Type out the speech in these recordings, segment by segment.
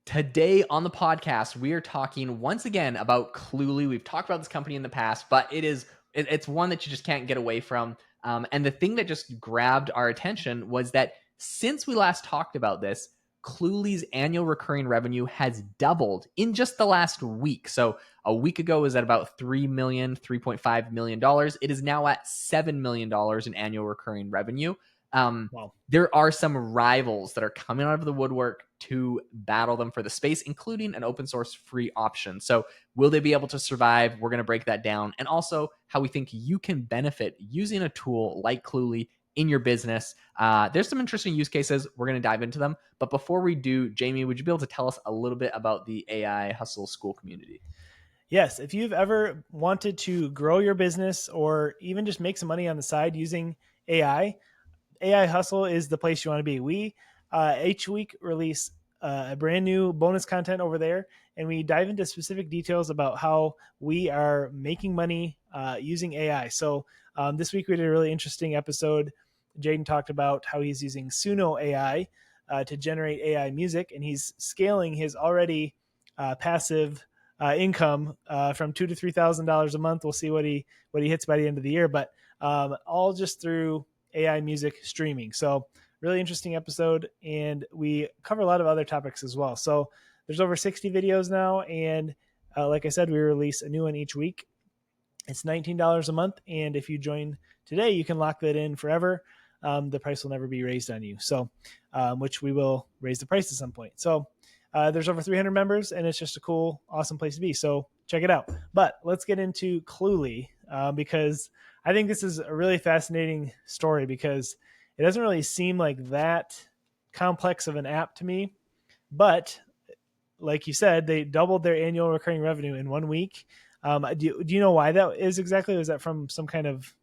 Today on the podcast, we are talking once again about Cluely. We've talked about this company in the past, but it's one that you just can't get away from. And the thing that just grabbed our attention was that since we last talked about this, Cluely's annual recurring revenue has doubled in just the last week. So a week ago it was at about $3.5 million. It is now at $7 million in annual recurring revenue. Wow. There are some rivals that are coming out of the woodwork to battle them for the space, including an open source free option. So will they be able to survive? We're going to break that down. And also how we think you can benefit using a tool like Cluely in your business. There's some interesting use cases. We're going to dive into them. But before we do, Jamie, would you be able to tell us a little bit about the AI Hustle School community? Yes, if you've ever wanted to grow your business or even just make some money on the side using AI, AI Hustle is the place you want to be. We each week release a brand new bonus content over there, and we dive into specific details about how we are making money using AI. So this week we did a really interesting episode. Jaeden talked about how he's using Suno AI to generate AI music, and he's scaling his already passive income from $2,000 to $3,000 a month. We'll see what he hits by the end of the year, but all just through AI music streaming. So really interesting episode, and we cover a lot of other topics as well. So there's over 60 videos now, and like I said, we release a new one each week. It's $19 a month, and if you join today, you can lock that in forever. The price will never be raised on you. So, which we will raise the price at some point. So there's over 300 members, and it's just a cool, awesome place to be. So check it out. But let's get into Cluely because I think this is a really fascinating story because it doesn't really seem like that complex of an app to me. But like you said, they doubled their annual recurring revenue in 1 week. Do you know why that is exactly? Was that from some kind of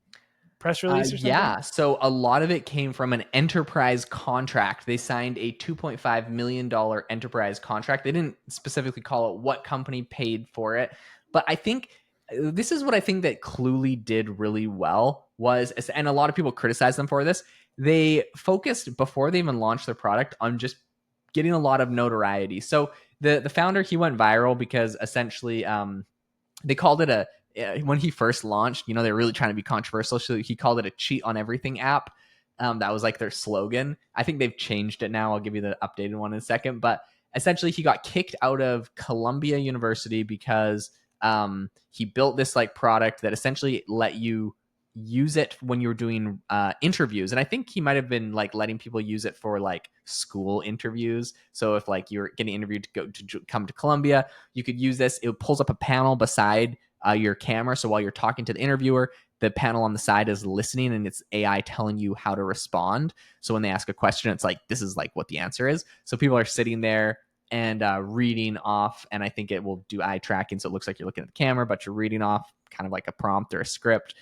press release or something? Yeah. So a lot of it came from an enterprise contract. They signed a $2.5 million enterprise contract. They didn't specifically call it what company paid for it. But I think this is what I think that Cluely did really well was, and a lot of people criticize them for this. They focused before they even launched their product on just getting a lot of notoriety. So the founder, he went viral because essentially they called it when he first launched, they're really trying to be controversial. So he called it a cheat on everything app. That was like their slogan. I think they've changed it now. I'll give you the updated one in a second. But essentially, he got kicked out of Columbia University because he built this like product that essentially let you use it when you were doing interviews. And I think he might have been like letting people use it for like school interviews. So if like you're getting interviewed to come to Columbia, you could use this. It pulls up a panel beside your camera. So while you're talking to the interviewer, the panel on the side is listening and it's AI telling you how to respond. So when they ask a question, it's like, this is like what the answer is. So people are sitting there and reading off, and I think it will do eye tracking. So it looks like you're looking at the camera, but you're reading off kind of like a prompt or a script,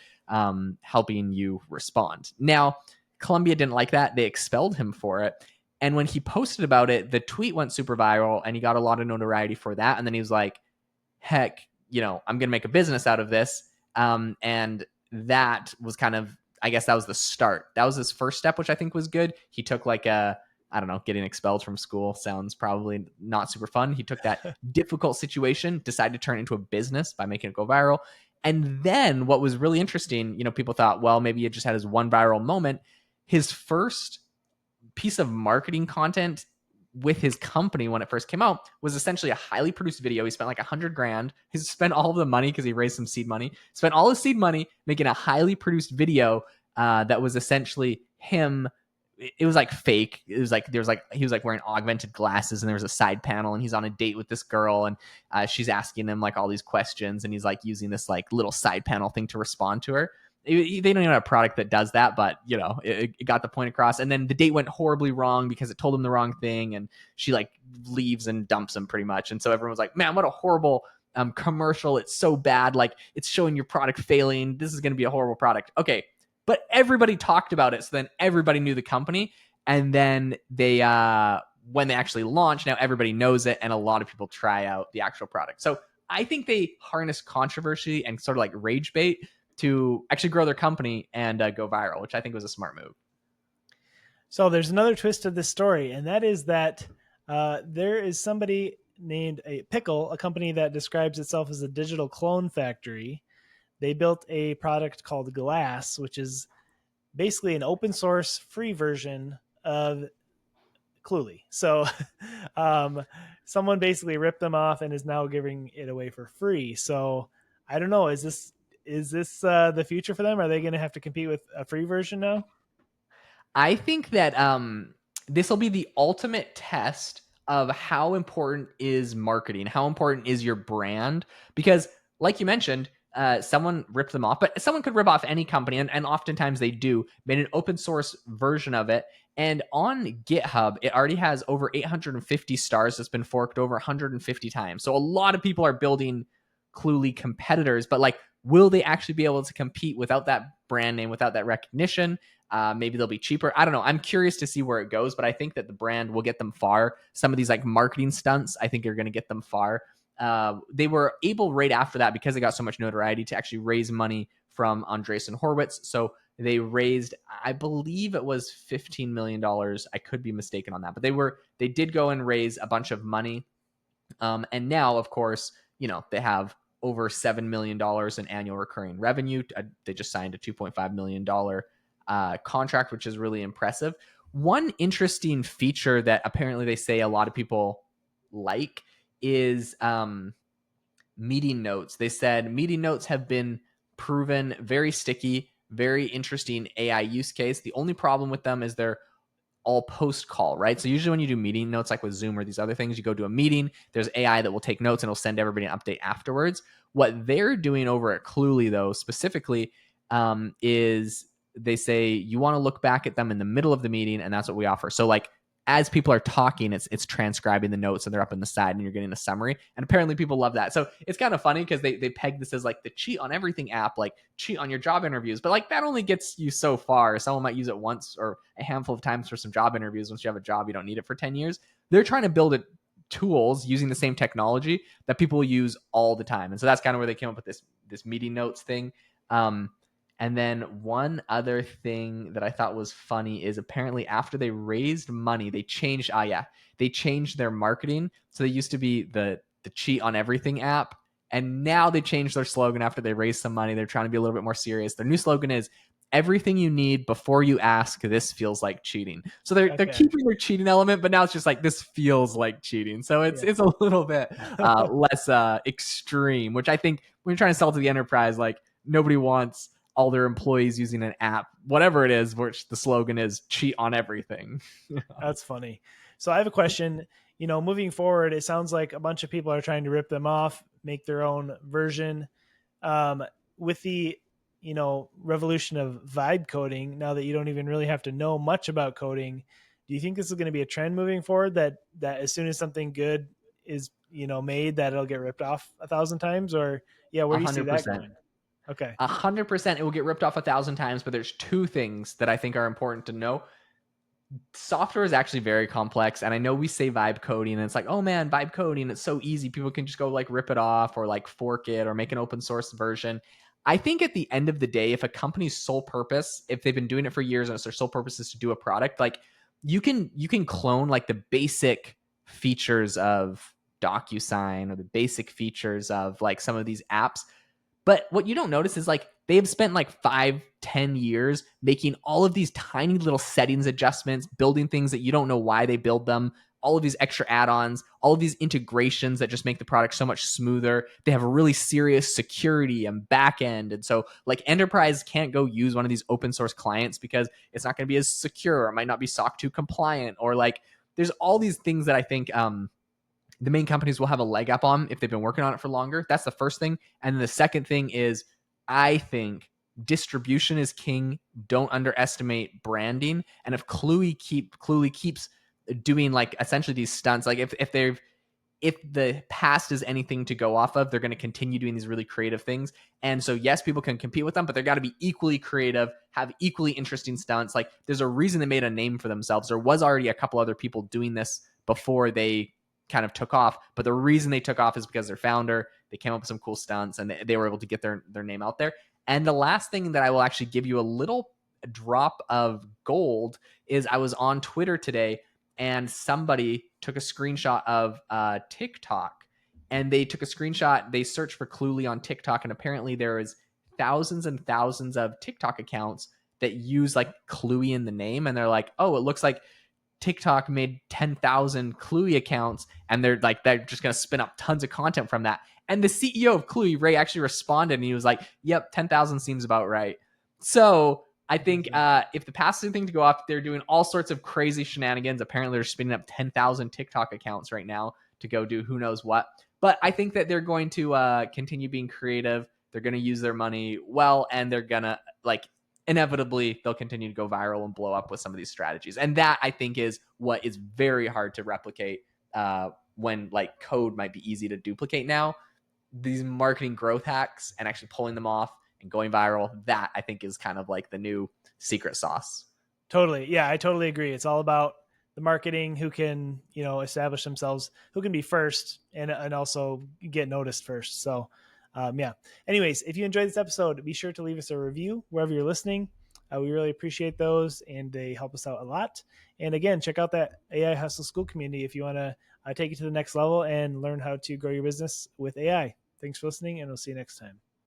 helping you respond. Now, Columbia didn't like that. They expelled him for it. And when he posted about it, the tweet went super viral and he got a lot of notoriety for that. And then he was like, heck, I'm going to make a business out of this. And that was kind of, I guess that was the start. That was his first step, which I think was good. He took like I don't know, getting expelled from school sounds probably not super fun. He took that difficult situation, decided to turn it into a business by making it go viral. And then what was really interesting, people thought, well, maybe he just had his one viral moment. His first piece of marketing content with his company when it first came out was essentially a highly produced video. He spent like $100,000. He spent all of the money because he raised some seed money, spent all his seed money making a highly produced video that was essentially him. It was like fake. It was like, he was like wearing augmented glasses and there was a side panel and he's on a date with this girl and she's asking him like all these questions and he's like using this like little side panel thing to respond to her. They don't even have a product that does that, but it got the point across. And then the date went horribly wrong because it told him the wrong thing, and she like leaves and dumps him pretty much. And so everyone was like, "Man, what a horrible commercial! It's so bad. Like it's showing your product failing. This is going to be a horrible product." Okay, but everybody talked about it, so then everybody knew the company, and then they when they actually launched, now everybody knows it, and a lot of people try out the actual product. So I think they harness controversy and sort of like rage bait to actually grow their company and go viral, which I think was a smart move. So there's another twist to this story, and that is that There is somebody named a Pickle, a company that describes itself as a digital clone factory. They built a product called Glass, which is basically an open source free version of Cluely. So um, someone basically ripped them off and is now giving it away for free. So I don't know. Is this the future for them? Are they going to have to compete with a free version now? I think that this will be the ultimate test of how important is marketing, how important is your brand, because like you mentioned, someone ripped them off, but someone could rip off any company, and oftentimes they do, made an open source version of it. And on GitHub, it already has over 850 stars that's been forked over 150 times. So a lot of people are building Cluely competitors, but like, will they actually be able to compete without that brand name, without that recognition? Maybe they'll be cheaper. I don't know. I'm curious to see where it goes, but I think that the brand will get them far. Some of these like marketing stunts, I think, are going to get them far. They were able right after that, because they got so much notoriety, to actually raise money from Andreessen Horowitz. So they raised, I believe it was $15 million. I could be mistaken on that, but they did go and raise a bunch of money. And now, of course, they have over $7 million in annual recurring revenue. They just signed a $2.5 million contract, which is really impressive. One interesting feature that apparently they say a lot of people like is meeting notes. They said meeting notes have been proven very sticky, very interesting AI use case. The only problem with them is they're all post call, right? So usually when you do meeting notes, like with Zoom or these other things, you go to a meeting, there's AI that will take notes and it'll send everybody an update afterwards. What they're doing over at Cluely, though, specifically, is they say you want to look back at them in the middle of the meeting, and that's what we offer. So like, as people are talking, it's transcribing the notes and they're up in the side and you're getting a summary. And apparently people love that. So it's kind of funny because they peg this as like the cheat on everything app, like cheat on your job interviews. But like, that only gets you so far. Someone might use it once or a handful of times for some job interviews. Once you have a job, you don't need it for 10 years. They're trying to build it tools using the same technology that people use all the time. And so that's kind of where they came up with this meeting notes thing. Um, and then one other thing that I thought was funny is apparently after they raised money, they changed. They changed their marketing. So they used to be the cheat on everything app, and now they changed their slogan after they raised some money. They're trying to be a little bit more serious. Their new slogan is everything you need before you ask. This feels like cheating. So they're Okay. keeping their cheating element, but now it's just like this feels like cheating. So Yeah. it's a little bit less extreme, which I think when you're trying to sell to the enterprise, like nobody wants all their employees using an app, whatever it is, which the slogan is cheat on everything. That's funny. So I have a question. Moving forward, it sounds like a bunch of people are trying to rip them off, make their own version. With the revolution of vibe coding, now that you don't even really have to know much about coding, do you think this is going to be a trend moving forward? That as soon as something good is made, that it'll get ripped off 1,000 times, or yeah, where A do you see hundred that percent. going? Okay. 100%. It will get ripped off 1,000 times, but there's two things that I think are important to know. Software is actually very complex, and I know we say vibe coding and it's like, oh man, vibe coding, it's so easy, people can just go like rip it off or like fork it or make an open source version. I think at the end of the day, if a company's sole purpose, if they've been doing it for years and it's their sole purpose is to do a product, like you can clone like the basic features of DocuSign or the basic features of like some of these apps. But what you don't notice is like they've spent like 5-10 years making all of these tiny little settings adjustments, building things that you don't know why they build them, all of these extra add-ons, all of these integrations that just make the product so much smoother. They have a really serious security and back end. And so like enterprise can't go use one of these open source clients because it's not going to be as secure, or it might not be SOC 2 compliant, or like there's all these things that I think the main companies will have a leg up on if they've been working on it for longer. That's the first thing. And then the second thing is, I think distribution is king. Don't underestimate branding. And if Cluey keeps doing like essentially these stunts, like if the past is anything to go off of, they're going to continue doing these really creative things. And so, yes, people can compete with them, but they've got to be equally creative, have equally interesting stunts. Like, there's a reason they made a name for themselves. There was already a couple other people doing this before they kind of took off. But the reason they took off is because their founder, they came up with some cool stunts and they were able to get their name out there. And the last thing that I will actually give you a little drop of gold is I was on Twitter today and somebody took a screenshot of TikTok, and they took a screenshot. They searched for Cluely on TikTok, and apparently there is thousands and thousands of TikTok accounts that use like Cluey in the name, and they're like, oh, it looks like TikTok made 10,000 Cluey accounts, and they're just going to spin up tons of content from that. And the CEO of Cluey, Ray, actually responded, and he was like, "Yep, 10,000 seems about right." So I think if the passive thing to go off, they're doing all sorts of crazy shenanigans. Apparently, they're spinning up 10,000 TikTok accounts right now to go do who knows what. But I think that they're going to continue being creative. They're going to use their money well, and they're going to like inevitably they'll continue to go viral and blow up with some of these strategies. And that I think is what is very hard to replicate when like code might be easy to duplicate now. These marketing growth hacks and actually pulling them off and going viral, that I think is kind of like the new secret sauce. Totally. Yeah, I totally agree. It's all about the marketing, who can, establish themselves, who can be first and also get noticed first. So, yeah. Anyways, if you enjoyed this episode, be sure to leave us a review wherever you're listening. We really appreciate those, and they help us out a lot. And again, check out that AI Hustle School community if you want to take it to the next level and learn how to grow your business with AI. Thanks for listening, and we'll see you next time.